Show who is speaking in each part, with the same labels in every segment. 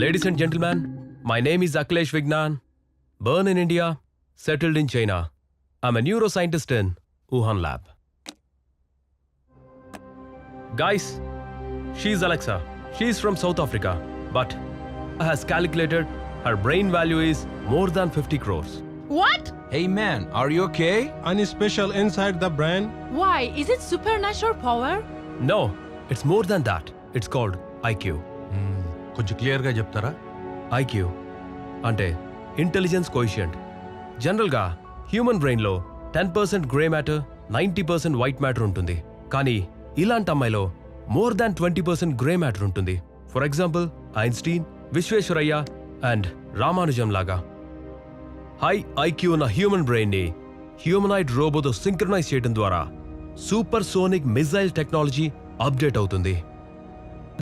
Speaker 1: Ladies and gentlemen, my name is Akhilesh Vignan, born in India, settled in China. I'm a neuroscientist in Wuhan lab. Guys, she's Alexa. She's from South Africa, but has calculated her brain value is more than 50 crores.
Speaker 2: What?
Speaker 3: Hey man, are you okay?
Speaker 4: Any special inside the brain?
Speaker 2: Why? Is it supernatural power?
Speaker 1: No, it's more than that. It's called IQ.
Speaker 3: కొంచెం క్లియర్గా చెప్తారా?
Speaker 1: IQ అంటే intelligence coefficient. జనరల్గా human బ్రెయిన్లో 10% grey matter, 90% white matter ఉంటుంది. కానీ ఇలాంటి అమ్మాయిలో మోర్ దాన్ 20% గ్రే మ్యాటర్ ఉంటుంది. For example Einstein, Visvesvaraya and Ramanujam లాగా. హై ఐక్యూ ఉన్న హ్యూమన్ బ్రెయిన్ని హ్యూమనాయిడ్ రోబోతో సింక్రనైజ్ చేయడం ద్వారా super sonic missile technology update అవుతుంది.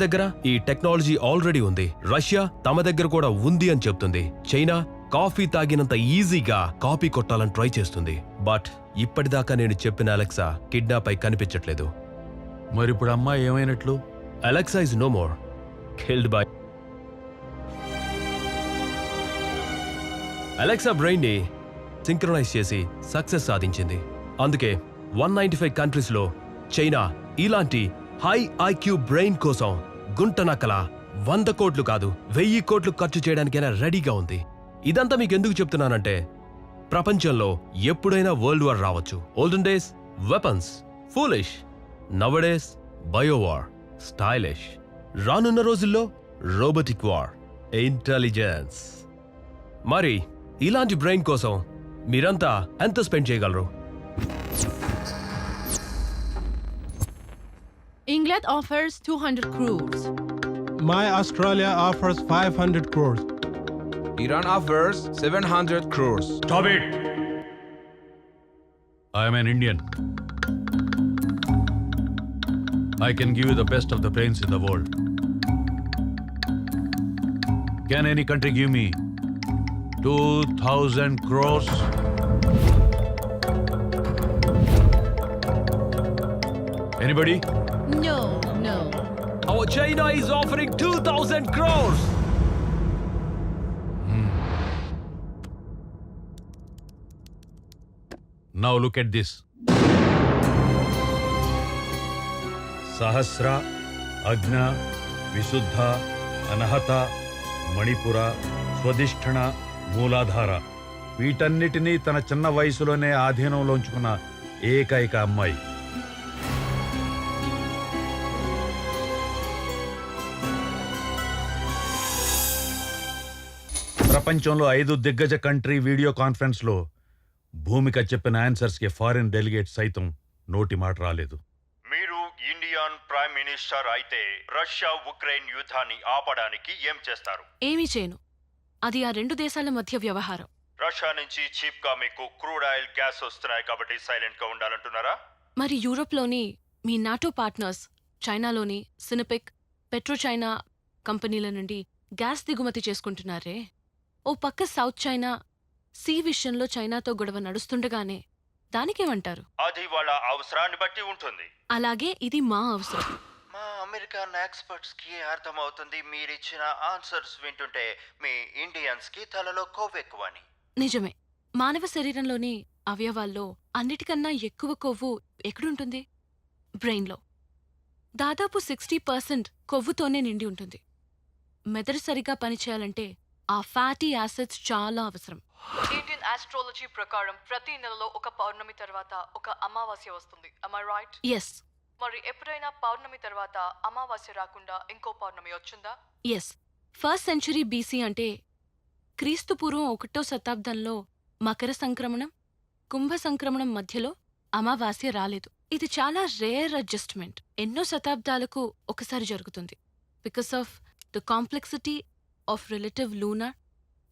Speaker 1: దగ్గర ఈ టెక్నాలజీ ఆల్రెడీ ఉంది. రష్యా తమ దగ్గర కూడా ఉంది అని చెప్తుంది. చైనా కాఫీ తాగినంత ఈజీగా కాపీ కొట్టాలని ట్రై చేస్తుంది. బట్ ఇప్పటిదాకా నేను చెప్పిన అలెక్సా కిడ్నాప్ అయి కనిపించట్లేదు.
Speaker 3: మరి ఇప్పుడు అమ్మాయి ఏమైనట్లు?
Speaker 1: Alexa is no more, killed by. Alexa brain ని సింక్రనైజ్ చేసి సక్సెస్ సాధించింది. అందుకే 195 కంట్రీస్ లో చైనా ఇలాంటి హై ఐక్యూ బ్రెయిన్ కోసం గుంటనక్కల 100 కోట్లు కాదు 1000 కోట్లు ఖర్చు చేయడానికైనా రెడీగా ఉంది. ఇదంతా మీకు ఎందుకు చెప్తున్నానంటే ప్రపంచంలో ఎప్పుడైనా వరల్డ్ వార్ రావచ్చు. Olden days weapons, foolish. Nowadays biowar, stylish. రానున్న రోజుల్లో రోబోటిక్ వార్, ఇంటెలిజెన్స్. మరి ఇలాంటి బ్రెయిన్ కోసం మీరంతా ఎంత స్పెండ్ చేయగలరు?
Speaker 2: England offers 200 crores.
Speaker 4: My Australia offers 500 crores.
Speaker 3: Iran offers 700 crores.
Speaker 5: Stop it! I am an Indian. I can give you the best of the brains in the world. Can any country give me 2,000 crores? Anybody?
Speaker 2: No.
Speaker 1: Our China is offering 2,000 crores.
Speaker 5: Now look at this. Sahasra, Agna, Visuddha, Anahata, Manipura, Swadhisthana, Mooladhara. వీటన్నిటినీ తన చిన్న వయసులోనే ఆధీనంలో ఉంచుకున్న ఏకైక అమ్మాయి. ప్రపంచంలో 5 దిగ్గజ కంట్రీ వీడియో కాన్ఫరెన్స్ లో భూమిక చెప్పిన ఆన్సర్స్ కి ఫారిన్ డెలిగేట్ సైతం నోటి మాట రాలేదు.
Speaker 6: మీరు ఇండియన్ ప్రైమ్ మినిస్టర్ అయితే రష్యా ఉక్రెయిన్ యుద్ధాన్ని ఆపడానికి ఏం చేస్తారు?
Speaker 2: ఏమీ చేయను. అది ఆ రెండు దేశాల మధ్య వ్యవహారం.
Speaker 6: రష్యా నుంచి చీప్ గా మీకు క్రూడ్ ఆయిల్, గ్యాస్ వస్తున్నాయి కాబట్టి సైలెంట్ గా ఉండాలంటున్నారా?
Speaker 2: మరి యూరోప్లోని మీ నాటో పార్ట్నర్స్ చైనాలోని సినపెక్, పెట్రో చైనా కంపెనీల నుండి గ్యాస్ దిగుమతి చేసుకుంటున్నారే. ఓ పక్క సౌత్ చైనా సీ విషయంలో చైనాతో గొడవ నడుస్తుండగానే దానికేమంటారు?
Speaker 6: అది వాళ్ళ అవసరాన్ని బట్టి ఉంటుంది.
Speaker 2: అలాగే ఇది మా అవసరం.
Speaker 6: మా అమెరికన్ ఎక్స్పర్ట్స్ కి అర్థమవుతుంది మీరిచ్చిన ఆన్సర్స్ వింటుంటే మీ ఇండియన్స్ కి తలలో కొవ్వెక్కువని.
Speaker 2: నిజమే. మానవ శరీరంలోని అవయవాల్లో అన్నిటికన్నా ఎక్కువ కొవ్వు ఎక్కడుంటుంది? బ్రెయిన్లో. దాదాపు 60% కొవ్వుతోనే నిండి ఉంటుంది. మెదడు సరిగా పనిచేయాలంటే ఆ ఫ్యాటీ యాసిడ్స్ చాలా అవసరం.
Speaker 7: ఇండియన్ ఆస్ట్రాలజీ ప్రకారం ప్రతి నెలలో ఒక పౌర్ణమి తర్వాత ఒక అమావాస్య వస్తుంది. Am I right?
Speaker 2: ఎస్.
Speaker 7: మరి ఎప్పుడైనా పౌర్ణమి తర్వాత అమావాస్య రాకుండా ఇంకో పౌర్ణమి వచ్చిందా?
Speaker 2: ఎస్. 1st century BC అంటే క్రీస్తుపూర్వం 1వ శతాబ్దంలో మకర సంక్రమణం, కుంభ సంక్రమణం మధ్యలో అమావాస్య రాలేదు. ఇది చాలా రేర్ అడ్జస్ట్మెంట్. ఎన్నో శతాబ్దాలకు ఒకసారి జరుగుతుంది. Because of the complexity of relative lunar,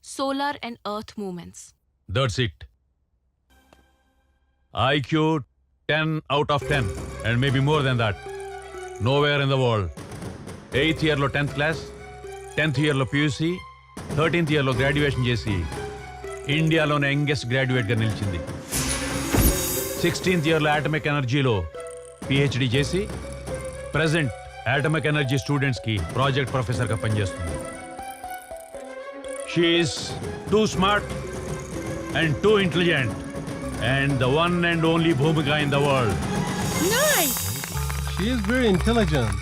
Speaker 2: solar and earth movements.
Speaker 5: That's it. IQ 10 out of 10 and maybe more than that. Nowhere in the world. 8th year lo 10th class, 10th year lo PUC, 13th year lo graduation చేసి ఇండియాలోనే youngest graduate గా నిలిచింది. 16th year లో atomic ఎనర్జీలో PhD చేసి present atomic energy students కి project professor గా పనిచేస్తుంది. She is too smart and too intelligent, and the one and only Bhumika in the world.
Speaker 4: She is very intelligent.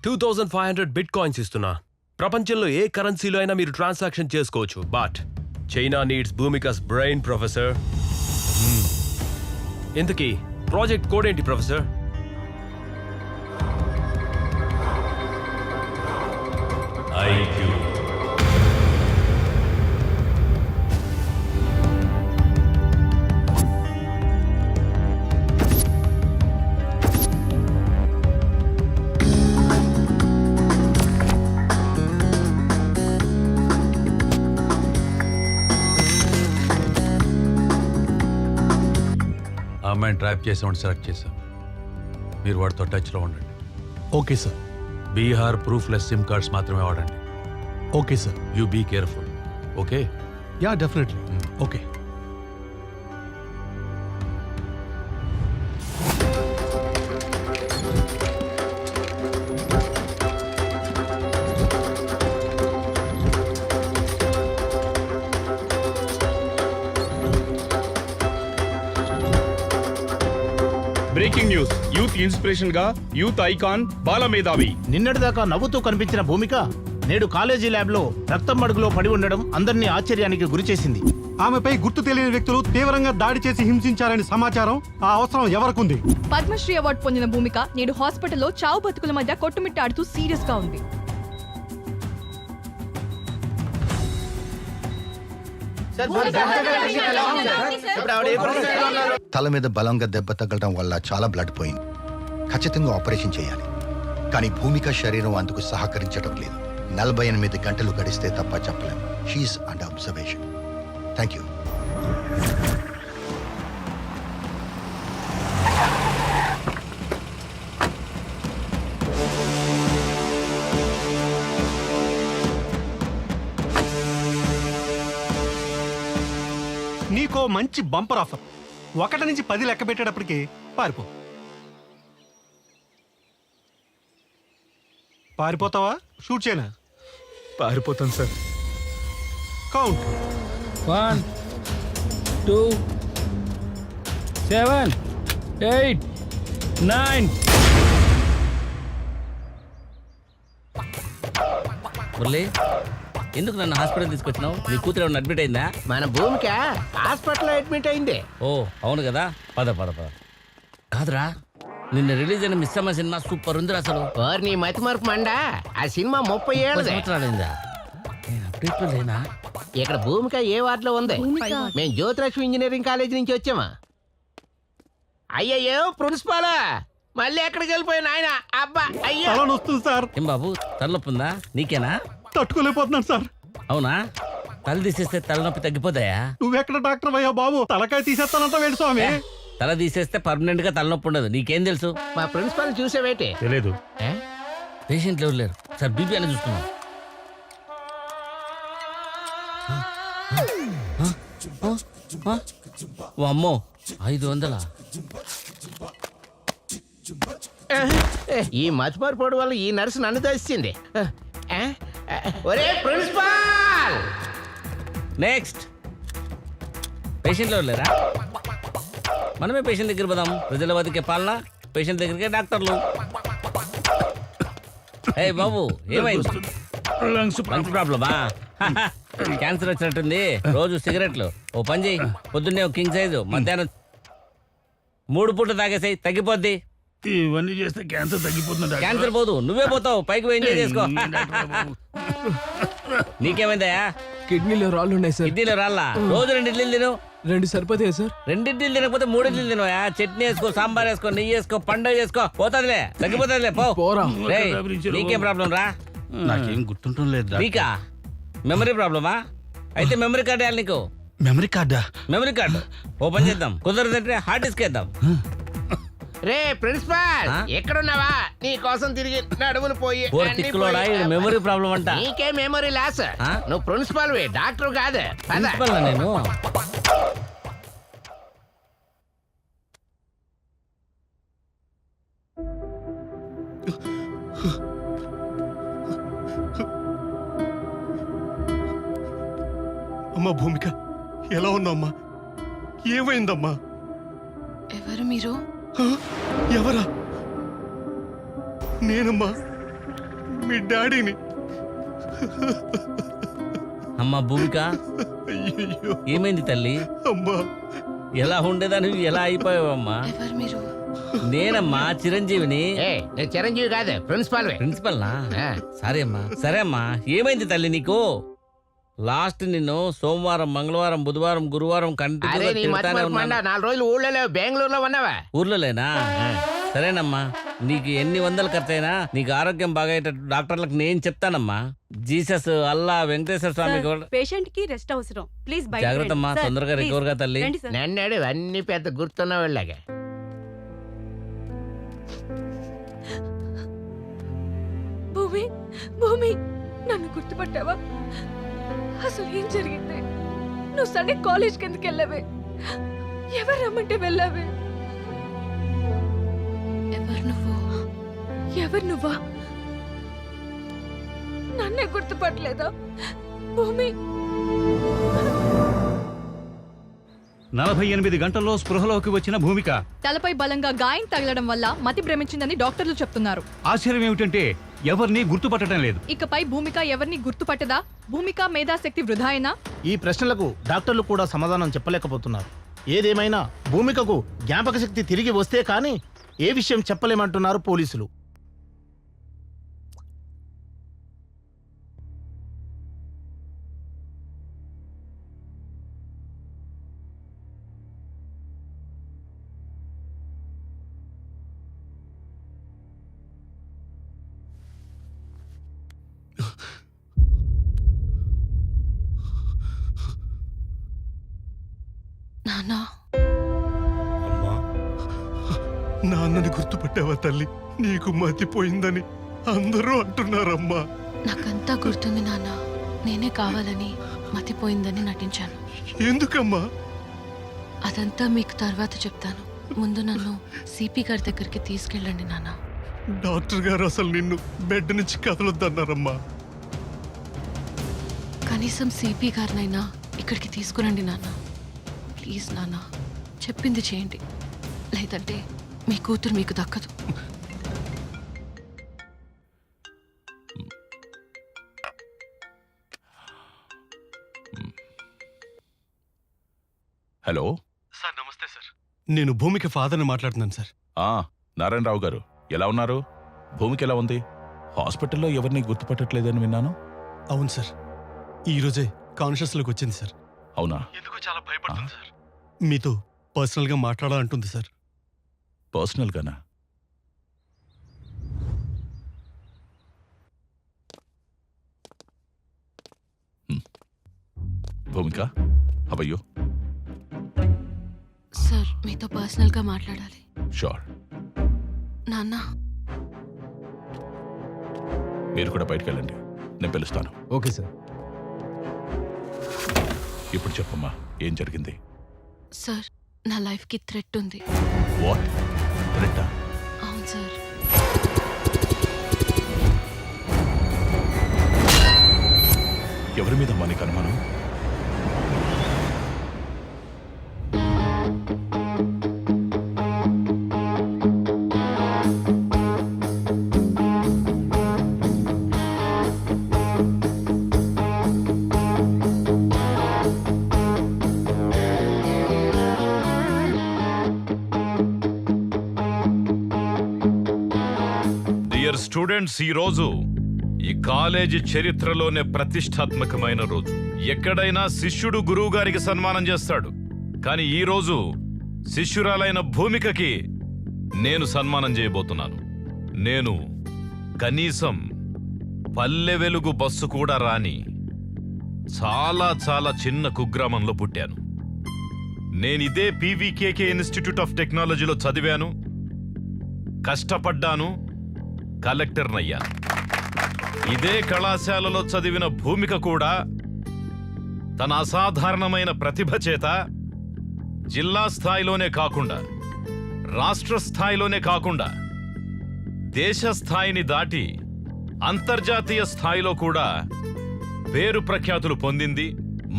Speaker 1: 2500 bit coins ఇస్తున్నా. ప్రపంచంలో ఏ కరెన్సీలో అయినా మీరు ట్రాన్సాక్షన్ చేసుకోవచ్చు, but China needs Bhoomika's brain professor. ఇంతకీ ప్రాజెక్ట్ కోడ్ ఏంటి ప్రొఫెసర్?
Speaker 5: IQ. ఆ అమ్మాయిని ట్రాప్ చేసామని సెలెక్ట్ చేశాం. మీరు వాడితో టచ్లో ఉండండి.
Speaker 4: Okay, sir.
Speaker 5: Bihar proofless SIM cards మాత్రమే వాడండి.
Speaker 4: Okay, sir.
Speaker 5: You be careful. Okay?
Speaker 4: Yeah, definitely. Okay.
Speaker 8: Breaking news. Youth inspiration గా యూత్ ఐకాన్ బాలమేధావి
Speaker 9: నిన్నటిదాకా నవ్వుతూ కనిపించిన భూమిక నేడు కాలేజీ ల్యాబ్ లో రక్తం మడుగులో పడి ఉండడం అందరినీ ఆశ్చర్యానికి గురిచేసింది.
Speaker 4: ఆమెపై గుర్తు తెలియని వ్యక్తులు తీవ్రంగా దాడి చేసి హింసించారని సమాచారం. ఆ అవసరం ఎవరికుంది?
Speaker 7: పద్మశ్రీ అవార్డు పొందిన భూమిక నేడు హాస్పిటల్లో చావు బతుకుల మధ్య కొట్టుమిట్టాడుతూ సీరియస్ గా ఉంది.
Speaker 10: తల మీద బలంగా దెబ్బ తగలడం వల్ల చాలా బ్లడ్ పోయింది. ఖచ్చితంగా ఆపరేషన్ చేయాలి, కానీ భూమిక శరీరం అందుకు సహకరించడం లేదు. 48 గంటలు గడిస్తే తప్ప చెప్పలేం. She's under observation. Thank you.
Speaker 4: నీకో మంచి బంపర్ ఆఫర్. 1 నుంచి 10 లెక్క పెట్టేటప్పటికి పారిపో. పారిపోతావా? షూట్ చేయనా?
Speaker 8: పారిపోతాను సార్.
Speaker 4: కౌంట్.
Speaker 11: 1 2 7 8 9. మురళి, ఎందుకు నన్ను హాస్పిటల్ తీసుకొచ్చినావు? నీ కూతురు ఏమన్నా అడ్మిట్ అయిందా?
Speaker 9: మన భూమిక హాస్పిటల్ అడ్మిట్ అయింది.
Speaker 11: ఓ అవును కదా, పద పద పద. కాదురా, నిన్న రిలీజ్ అయిన మిస్సమ్మ సినిమా సూపర్ ఉంది అసలు.
Speaker 9: నీ మతి మరపు మండా, ఆ సినిమా 30 ఏళ్ళు
Speaker 11: సంవత్సరాలైందా? నేను అప్డేట్లో లేనా?
Speaker 9: ఇక్కడ భూమిక ఏ వార్డులో ఉంది? మేము జ్యోతిలక్ష్మి ఇంజనీరింగ్ కాలేజ్ నుంచి వచ్చామా. అయ్యయ్యో ప్రిన్సిపాల్, మళ్ళీ ఎక్కడికి వెళ్ళిపోయాను ఆయన. అబ్బా అయ్యో
Speaker 4: తల నొస్తుంది సార్.
Speaker 11: ఏం బాబు, తలనొప్పి ఉందా? నీకేనా?
Speaker 4: తట్టుకోలేకపోతున్నాను సార్.
Speaker 11: అవునా? తల తీసేస్తే తలనొప్పి తగ్గిపోతాయా?
Speaker 4: నువ్వెక్కడ డాక్టర్ అయ్యా బాబు? తలకాయ తీసేస్తానంట వేడు స్వామి.
Speaker 11: తల తీసేస్తే పర్మనెంట్ గా తలనొప్పి ఉండదు. నీకేం తెలుసు?
Speaker 9: మా ప్రిన్సిపాల్ చూసావేటి?
Speaker 5: తెలియదు.
Speaker 11: పేషెంట్లు ఎవరు లేరు సార్, బీపీ అని చూస్తున్నాం. అమ్మో, 500.
Speaker 9: ఈ మతిమరుపోడు వల్ల ఈ నర్సు నన్ను తెచ్చింది. ఒరే ప్రిన్సిపాల్,
Speaker 11: నెక్స్ట్ పేషెంట్లు ఎవరు లేరా? మనమే పేషెంట్ దగ్గర పోదాం. ప్రజల బతికే పాలన, పేషెంట్ దగ్గరికే డాక్టర్లు. ఏ బాబు, ఏమైంది? లంగ్స్ ప్రాబ్లమా? క్యాన్సర్ వచ్చినట్టుంది. రోజు సిగరెట్లు. ఓ పని చేయి, పొద్దున్నే ఒక కింగ్ సైజు, మధ్యాహ్నం 3 పూట తాగేసాయి, తగ్గిపోద్ది.
Speaker 5: ఇవన్నీ చేస్తే క్యాన్సర్ తగ్గిపోతుంది.
Speaker 11: క్యాన్సర్ పోదు, నువ్వే పోతావు. పైకి ఎంజాయ్ చేసుకో. నీకేమైందయా?
Speaker 8: కిడ్నీలో రాళ్ళు ఉన్నాయి సార్.
Speaker 11: ఇడ్లీలో రాళ్ళ? రోజు 2 ఇడ్లీలు తిను.
Speaker 8: 2 సరిపోతాయి సార్.
Speaker 11: 2 ఇడ్లీలు తినకపోతే 3 ఇడ్లీలు తినవా? చట్నీ వేసుకో, సాంబార్ వేసుకో, నెయ్యి వేసుకో, పండుగ చేసుకో, పోతుందిలే, తగ్గిపోతుందిలే.
Speaker 8: పోరా.
Speaker 11: రేయ్, నీకేం ప్రాబ్లం రా?
Speaker 5: నాకేం గుర్తుంటం లేదు.
Speaker 11: నీకా మెమరీ ప్రాబ్లమా? అయితే మెమరీ కార్డు వేయాలి నీకు.
Speaker 5: మెమరీ కార్డా?
Speaker 11: మెమరీ కార్డు ఓపెన్ చేద్దాం. కుదరదంటే హార్డ్ డిస్క్ వేద్దాం.
Speaker 9: రే ప్రిన్సిపాల్, ఎక్కడున్నావా? నీ కోసం తిరిగి నడుములు పోయి
Speaker 11: మెమరీ ప్రాబ్లం అంట.
Speaker 9: నీకే మెమరీ లాస్. నువ్వు ప్రిన్సిపాల్ డాక్టర్ కాదు.
Speaker 11: ప్రిన్సిపల్ నేను.
Speaker 4: అమ్మా భూమిక, ఎలా ఉన్నావమ్మా? ఏమైందమ్మా?
Speaker 2: ఎవరు మీరు?
Speaker 4: హ? ఎవరా? నేనమ్మా, మీ డాడీని.
Speaker 11: అమ్మా భూమిక,
Speaker 4: అయ్యయ్యో
Speaker 11: ఏమైంది తల్లి?
Speaker 4: అమ్మా.
Speaker 11: ఎలా ఉండేదాన్ని ఎలా అయిపోయావమ్మా?
Speaker 2: ఎవరు మీరు?
Speaker 11: నేనమ్మా చిరంజీవిని.
Speaker 9: నేను చిరంజీవి కాదు, ప్రిన్సిపాల్.
Speaker 11: ప్రిన్సిపల్ నా? సరే అమ్మా ఏమైంది తల్లి నీకు? లాస్ట్ నిన్ను సోమవారం, మంగళవారం, బుధవారం, గురువారం కంటిన్యూగా తిడతానే ఉన్నాను.
Speaker 9: 4 రోజులు ఊళ్ళో బెంగళూరులో ఉన్నావా?
Speaker 11: ఊర్లో లేనా? సరేనమ్మా, నీకు ఎన్ని వందలు ఖర్చయినా నీకు ఆరోగ్యం బాగయ్యేటట్టు డాక్టర్లకు నేను చెప్తానమ్మా. జీసస్, అల్లా, వెంకటేశ్వర స్వామి కూడా.
Speaker 7: పేషెంట్ కి రెస్ట్ అవసరం. ప్లీజ్
Speaker 11: జాగ్రత్త అమ్మా, తొందరగా రికవర్ గా తల్లి.
Speaker 9: నన్నాడు అన్ని పెద్ద గుర్తున్న వాళ్ళగా.
Speaker 2: భూమి, భూమి, నన్ను గుర్తుపట్టావా? అసలు ఏం జరిగింది? నువ్వు సండే కాలేజ్కి ఎందుకు వెళ్ళావే? ఎవరు రమ్మంటే వెళ్ళావే? ఎవరు నువ్వా? నన్నే గుర్తుపట్టలేదా? భూమి,
Speaker 4: 48 గంటల్లో స్పృహలోకి వచ్చిన భూమిక.
Speaker 7: తలపై బలంగా గాయం తగలడం వల్ల మతి భ్రమించిందని డాక్టర్లు చెప్తున్నారు.
Speaker 4: ఆశ్చర్యం ఏమిటంటే ఎవరిని గుర్తుపట్టడం లేదు.
Speaker 7: ఇకపై భూమిక ఎవరిని గుర్తుపట్టదా? భూమిక మేధాశక్తి వృధా అయినా?
Speaker 9: ఈ ప్రశ్నలకు డాక్టర్లు కూడా సమాధానం చెప్పలేకపోతున్నారు. ఏదేమైనా భూమికకు జ్ఞాపక శక్తి తిరిగి వస్తే కానీ ఏ విషయం చెప్పలేమంటున్నారు పోలీసులు.
Speaker 2: నాన్నా,
Speaker 4: అమ్మా, నాన్నని గుర్తుపట్టావా తల్లి? నీకు మతిపోయిందని అందరూ అంటున్నారమ్మా.
Speaker 2: నాకంతా గుర్తుంది నాన్న. నేనే కావాలని మతిపోయిందని నటించాను.
Speaker 4: ఎందుకమ్మా?
Speaker 2: అదంతా మీకు తర్వాత చెప్తాను. ముందు నన్ను సిపి గారి దగ్గరికి తీసుకెళ్ళండి నాన్న.
Speaker 4: డాక్టర్ గారు అసలు నిన్ను బెడ్ నుంచి కదలొద్దన్నారమ్మా.
Speaker 2: కనీసం సిపి గారినైనా ఇక్కడికి తీసుకురండి నాన్న. ప్లీజ్ నాన్న, చెప్పింది చేయండి. లేదంటే మీ కూతురు మీకు దక్కదు.
Speaker 5: హలో
Speaker 4: సార్ నమస్తే సార్. నేను భూమిక ఫాదర్ని మాట్లాడుతున్నాను సార్.
Speaker 5: నారాయణరావు గారు ఎలా ఉన్నారు? భూమికి ఎలా ఉంది? హాస్పిటల్లో ఎవరిని గుర్తుపట్టట్లేదని విన్నాను.
Speaker 4: అవును సార్, ఈరోజే కాన్షియస్లోకి వచ్చింది సార్.
Speaker 5: అవునా?
Speaker 4: ఎందుకో చాలా భయపడుతుంది సార్. మీతో పర్సనల్గా మాట్లాడాలంటుంది సార్.
Speaker 5: పర్సనల్గానా? భూమిక, హవయ్యో?
Speaker 2: సార్, మీతో పర్సనల్గా మాట్లాడాలి.
Speaker 5: షూర్.
Speaker 2: నాన్న,
Speaker 5: మీరు కూడా బయటకు వెళ్ళండి, నేను పిలుస్తాను.
Speaker 1: Okay sir.
Speaker 5: ఇప్పుడు చెప్పమ్మా, ఏం జరిగింది?
Speaker 2: సార్, నా లైఫ్కి థ్రెట్ ఉంది.
Speaker 5: వాట్? థ్రెట్టా?
Speaker 2: అవును సార్.
Speaker 5: ఎవరి మీద అమ్మా నీకు అనుమానం?
Speaker 12: డియర్ స్టూడెంట్స్, ఈ రోజు ఈ కాలేజీ చరిత్రలోనే ప్రతిష్టాత్మకమైన రోజు. ఎక్కడైనా శిష్యుడు గురువు గారికి సన్మానం చేస్తాడు, కానీ ఈ రోజు శిష్యురాలైన భూమికకి నేను సన్మానం చేయబోతున్నాను. నేను కనీసం పల్లె వెలుగు బస్సు కూడా రాని చాలా చాలా చిన్న కుగ్రామంలో పుట్టాను. నేనిదే పీవీకేకే ఇన్స్టిట్యూట్ ఆఫ్ టెక్నాలజీలో చదివాను, కష్టపడ్డాను, కలెక్టర్నయ్యాను. ఇదే కళాశాలలో చదివిన భూమిక కూడా తన అసాధారణమైన ప్రతిభ చేత జిల్లా స్థాయిలోనే కాకుండా, రాష్ట్ర స్థాయిలోనే కాకుండా, దేశ స్థాయిని దాటి అంతర్జాతీయ స్థాయిలో కూడా పేరు ప్రఖ్యాతులు పొందింది.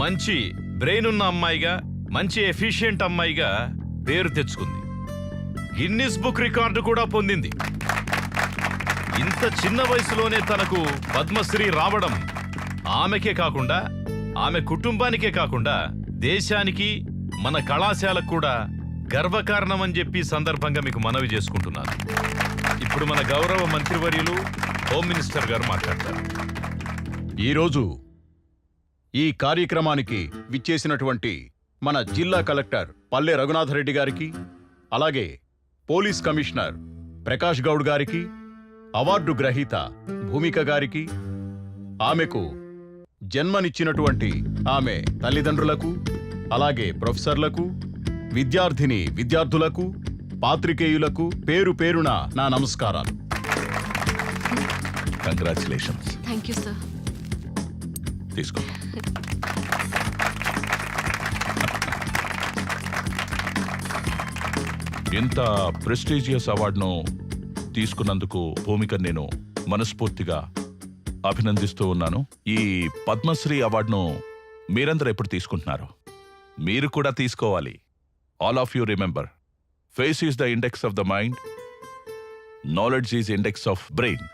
Speaker 12: మంచి బ్రెయిన్ ఉన్న అమ్మాయిగా, మంచి ఎఫిషియెంట్ అమ్మాయిగా పేరు తెచ్చుకుంది. గిన్నిస్ బుక్ రికార్డు కూడా పొందింది. ఇంత చిన్న వయసులోనే తనకు పద్మశ్రీ రావడం ఆమెకే కాకుండా, ఆమె కుటుంబానికే కాకుండా, దేశానికి, మన కళాశాలకు కూడా గర్వకారణం అని చెప్పి సందర్భంగా మీకు మనవి చేసుకుంటున్నాను. ఇప్పుడు మన గౌరవ మంత్రివర్యులు హోమ్ మినిస్టర్ గారు మాట్లాడతారు.
Speaker 13: ఈరోజు ఈ కార్యక్రమానికి విచ్చేసినటువంటి మన జిల్లా కలెక్టర్ పల్లె రఘునాథరెడ్డి గారికి, అలాగే పోలీస్ కమిషనర్ ప్రకాష్ గౌడ్ గారికి, అవార్డు గ్రహీత భూమిక గారికి, ఆమెకు జన్మనిచ్చినటువంటి ఆమె తల్లిదండ్రులకు, అలాగే ప్రొఫెసర్లకు, విద్యార్థులకు, పాత్రికేయులకు పేరు పేరున నా నమస్కారాలు.
Speaker 12: కంగ్రాచులేషన్స్.
Speaker 2: Thank you sir.
Speaker 12: తీసుకో.
Speaker 5: ఇంత ప్రెస్టీజియస్ అవార్డును తీసుకున్నందుకు భూమిక నేను మనస్ఫూర్తిగా అభినందిస్తూ ఉన్నాను. ఈ పద్మశ్రీ అవార్డును మీరందరూ ఎప్పుడు తీసుకుంటున్నారు? మీరు కూడా తీసుకోవాలి. All of you remember, face is the index of the mind, knowledge is index of brain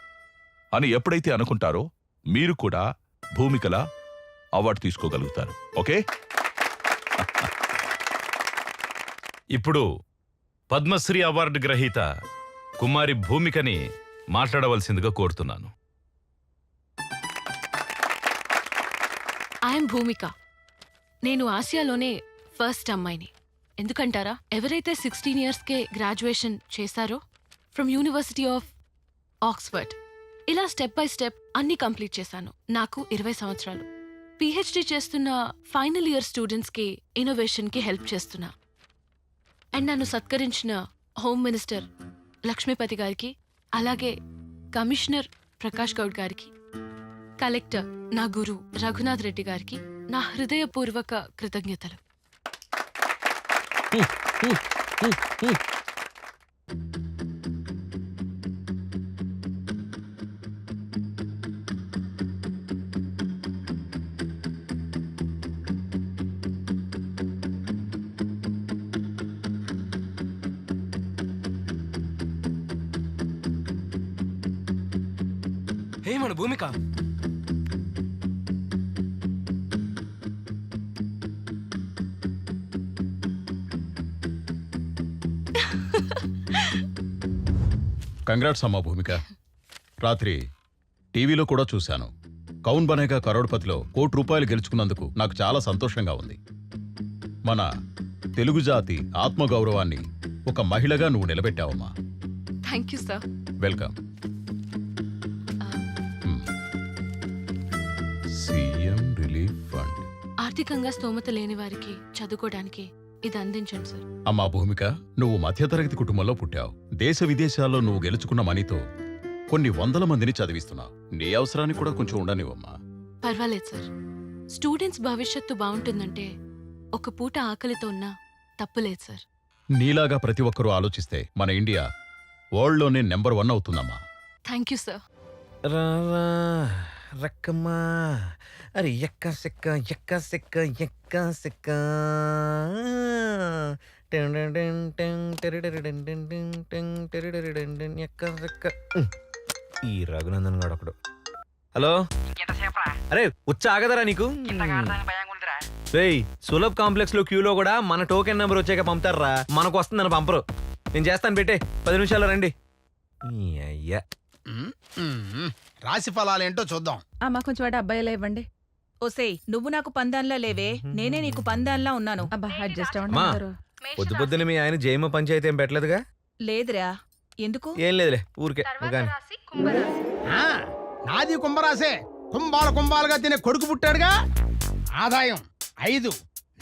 Speaker 5: అని ఎప్పుడైతే అనుకుంటారో మీరు కూడా భూమికలా అవార్డు తీసుకోగలుగుతారు. ఓకే?
Speaker 12: ఇప్పుడు పద్మశ్రీ అవార్డు గ్రహీత కుమారి భూమికని మాట్లాడవలసిందిగా కోరుతున్నాను.
Speaker 2: ఐఎమ్ భూమిక. నేను ఆసియాలోనే ఫస్ట్ అమ్మాయిని. ఎందుకంటారా? ఎవరైతే 16 ఇయర్స్కే గ్రాడ్యుయేషన్ చేశారో ఫ్రమ్ యూనివర్సిటీ ఆఫ్ ఆక్స్ఫర్డ్, ఇలా స్టెప్ బై స్టెప్ అన్ని కంప్లీట్ చేశాను. నాకు 20 సంవత్సరాలు. పిహెచ్డి చేస్తున్న ఫైనల్ ఇయర్ స్టూడెంట్స్కి ఇన్నోవేషన్కి హెల్ప్ చేస్తున్నా. అండ్ నన్ను సత్కరించిన హోమ్ మినిస్టర్ లక్ష్మీపతి గారికి, అలాగే కమిషనర్ ప్రకాష్ గౌడ్ గారికి, కలెక్టర్ నా గురు రఘునాథ్ రెడ్డి గారికి నా హృదయపూర్వక కృతజ్ఞతలు.
Speaker 1: హే మన భూమిక,
Speaker 13: కంగ్రాట్స్ అమ్మా భూమిక. రాత్రి టీవీలో కూడా చూశాను. కౌన్ బనేగా కరోడ్పతిలో ₹1,00,00,000 గెలుచుకున్నందుకు నాకు చాలా సంతోషంగా ఉంది. మన తెలుగు జాతి ఆత్మగౌరవాన్ని ఒక మహిళగా నువ్వు నిలబెట్టావమ్మా.
Speaker 2: Thank you sir.
Speaker 13: Welcome. CM relief fund.
Speaker 2: ఆర్థికంగా స్తోమత లేని వారికి చదువుకోవడానికి ఇది అందించండి సార్.
Speaker 13: అమ్మా భూమిక, నువ్వు మధ్యతరగతి కుటుంబంలో పుట్టావు. దేశ విదేశాల్లో నువ్వు గెలుచుకున్న మనీతో కొన్ని 100 మందిని చదివిస్తున్నావు. నీ అవసరానికి కూడా కొంచెం ఉండనివమ్మా.
Speaker 2: పర్వాలేదు సార్. స్టూడెంట్స్ భవిష్యత్తు బాగుంటుందంటే ఒక పూట ఆకలితో ఉన్నా తప్పులేదు సార్.
Speaker 13: నీలాగా ప్రతి ఒక్కరూ ఆలోచిస్తే మన ఇండియా వరల్డ్లోనే నెంబర్ 1 అవుతుందమ్మా.
Speaker 2: Thank you sir.
Speaker 14: రక్కమ్మా, అరే ఎక్క సెక్క ఎక్క సెక్క ఎక్క సెక్క. ఈ రఘునందన్ గాడు ఒకడు. హలో, అరే ఉచ్చ ఆగదరా నీకు? రేయ్, సులభ్ కాంప్లెక్స్ లో క్యూలో కూడా మన టోకెన్ నెంబర్ వచ్చాక పంపుతారా, మనకు వస్తుందని పంపరు. నేను చేస్తాను, పెట్టే 10 నిమిషాల్లో రండి. అయ్యా,
Speaker 9: రాశి ఫలాలేంటో చూద్దాం.
Speaker 15: అమ్మా కొంచెం వాటి అబ్బాయిలా ఇవ్వండి. ఓసేయ్, నువ్వు నాకు పందాన్లా లేవే, నేనే నీకు పందాన్లా ఉన్నాను. అబ్బా అడ్జస్ట్ అవ్వండి.
Speaker 14: పొద్దు పొద్దున మీ ఆయన జయమ పంచాయతీ ఏం పెట్టలేదుగా?
Speaker 15: లేదురా. ఎందుకు?
Speaker 14: ఏం లేదులే, ఊరికే.
Speaker 9: నాది కుంభరాసే. కుంభాలుగా తినే కొడుకు పుట్టాడుగా. ఆదాయం 5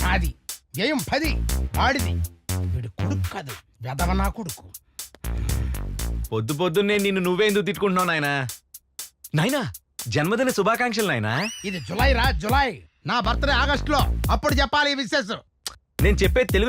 Speaker 9: నాది, వ్యయం 10 వాడిది. వీడు కొడుకు కాదు, వెదవ నా కొడుకు.
Speaker 14: పొద్దు పొద్దున్నే నిన్ను నువ్వే ఎందుకు తిట్టుకుంటున్నావు నాయనా? నాయనా, జన్మదిన శుభాకాంక్షలు నాయనా.
Speaker 9: ఇది జులై రా, జులై. నా బర్త్డే ఆగస్టులో. అప్పుడు చెప్పాలి ఈ విశేషం.
Speaker 14: నేను చెప్పే తెలుగు